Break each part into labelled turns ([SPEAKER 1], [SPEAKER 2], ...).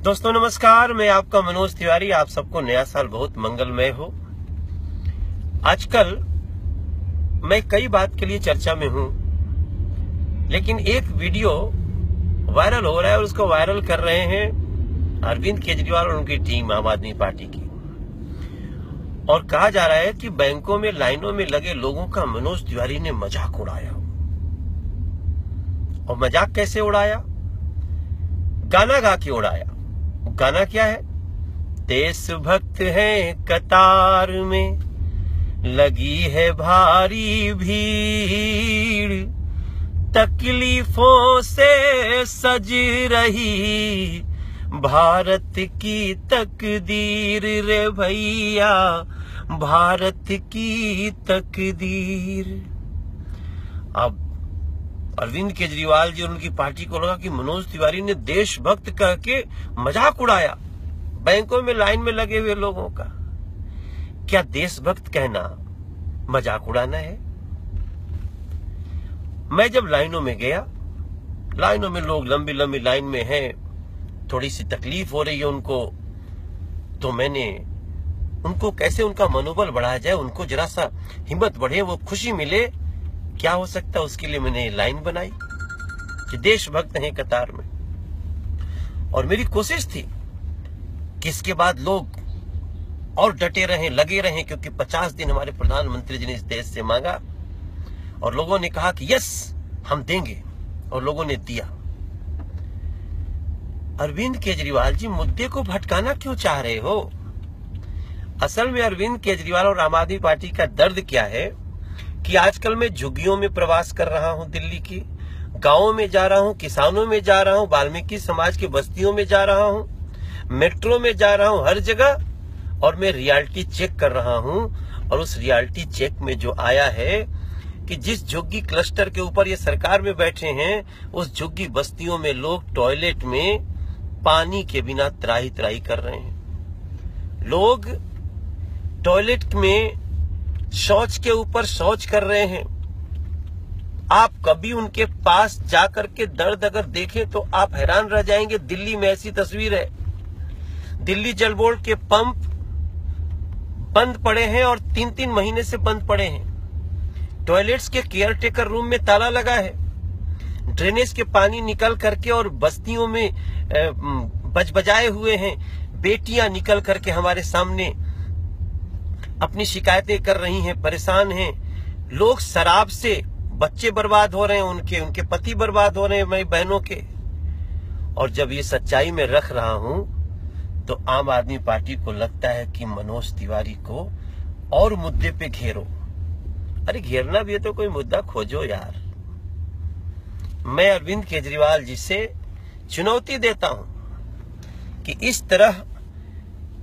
[SPEAKER 1] दोस्तों नमस्कार, मैं आपका मनोज तिवारी। आप सबको नया साल बहुत मंगलमय हो। आजकल मैं कई बात के लिए चर्चा में हूं, लेकिन एक वीडियो वायरल हो रहा है और उसको वायरल कर रहे हैं अरविंद केजरीवाल और उनकी टीम आम आदमी पार्टी की। और कहा जा रहा है कि बैंकों में लाइनों में लगे लोगों का मनोज तिवारी ने मजाक उड़ाया। और मजाक कैसे उड़ाया? गाना गा के उड़ाया। गाना क्या है? देशभक्त हैं कतार में, लगी है भारी भीड़, तकलीफों से सज रही भारत की तकदीर रे भैया, भारत की तकदीर। अब अरविंद केजरीवाल जी और उनकी पार्टी को लगा कि मनोज तिवारी ने देशभक्त कह के मजाक उड़ाया बैंकों में लाइन में लगे हुए लोगों का। क्या देशभक्त कहना मजाक उड़ाना है? मैं जब लाइनों में गया, लाइनों में लोग लंबी लंबी लाइन में हैं, थोड़ी सी तकलीफ हो रही है उनको, तो मैंने उनको कैसे उनका मनोबल बढ़ाया जाए, उनको जरा सा हिम्मत बढ़े, वो खुशी मिले, क्या हो सकता है, उसके लिए मैंने लाइन बनाई कि देशभक्त हैं कतार में। और मेरी कोशिश थी कि इसके बाद लोग और डटे रहें, लगे रहें, क्योंकि 50 दिन हमारे प्रधानमंत्री जी ने इस देश से मांगा और लोगों ने कहा कि यस हम देंगे, और लोगों ने दिया। अरविंद केजरीवाल जी, मुद्दे को भटकाना क्यों चाह रहे हो? असल में अरविंद केजरीवाल और आम आदमी पार्टी का दर्द क्या है कि आजकल मैं झुग्गियों में प्रवास कर रहा हूं, दिल्ली की गांवों में जा रहा हूं, किसानों में जा रहा हूं, वाल्मीकि समाज की बस्तियों में जा रहा हूं, मेट्रो में जा रहा हूं, हर जगह, और मैं रियलिटी चेक कर रहा हूं। और उस रियलिटी चेक में जो आया है कि जिस झुग्गी क्लस्टर के ऊपर ये सरकार में बैठे हैं, उस झुग्गी बस्तियों में लोग टॉयलेट में पानी के बिना त्राही त्राही कर रहे हैं। लोग टॉयलेट में शौच के ऊपर शौच कर रहे हैं। आप कभी उनके पास जाकर के दर्द अगर देखें तो आप हैरान रह जाएंगे। दिल्ली में ऐसी तस्वीर है, दिल्ली जल बोर्ड के पंप बंद पड़े हैं और 3-3 महीने से बंद पड़े हैं। टॉयलेट्स के केयरटेकर रूम में ताला लगा है। ड्रेनेज के पानी निकल करके और बस्तियों में बजबजाए हुए हैं। बेटियां निकल करके हमारे सामने अपनी शिकायतें कर रही हैं, परेशान हैं। लोग शराब से बच्चे बर्बाद हो रहे हैं, उनके पति बर्बाद हो रहे हैं, मेरी बहनों के। और जब ये सच्चाई में रख रहा हूं तो आम आदमी पार्टी को लगता है कि मनोज तिवारी को और मुद्दे पे घेरो। अरे घेरना भी है तो कोई मुद्दा खोजो यार। मैं अरविंद केजरीवाल जी से चुनौती देता हूं कि इस तरह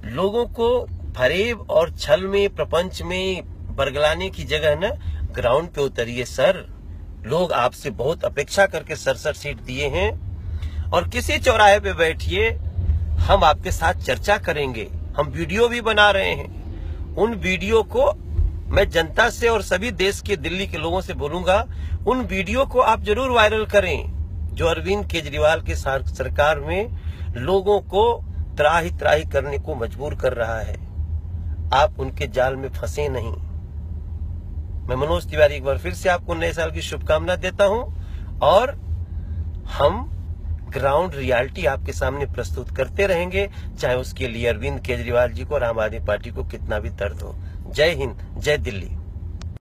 [SPEAKER 1] लोगों को फरेब और छल में, प्रपंच में बरगलाने की जगह न ग्राउंड पे उतरिए सर। लोग आपसे बहुत अपेक्षा करके 67 सीट दिए हैं और किसी चौराहे पे बैठिए, हम आपके साथ चर्चा करेंगे। हम वीडियो भी बना रहे हैं। उन वीडियो को मैं जनता से और सभी देश के, दिल्ली के लोगों से बोलूंगा, उन वीडियो को आप जरूर वायरल करें जो अरविंद केजरीवाल के सरकार में लोगों को त्राही त्राही करने को मजबूर कर रहा है। आप उनके जाल में फंसे नहीं। मैं मनोज तिवारी एक बार फिर से आपको नए साल की शुभकामना देता हूं और हम ग्राउंड रियलिटी आपके सामने प्रस्तुत करते रहेंगे, चाहे उसके लिए अरविंद केजरीवाल जी को और आम आदमी पार्टी को कितना भी दर्द हो। जय हिंद, जय दिल्ली।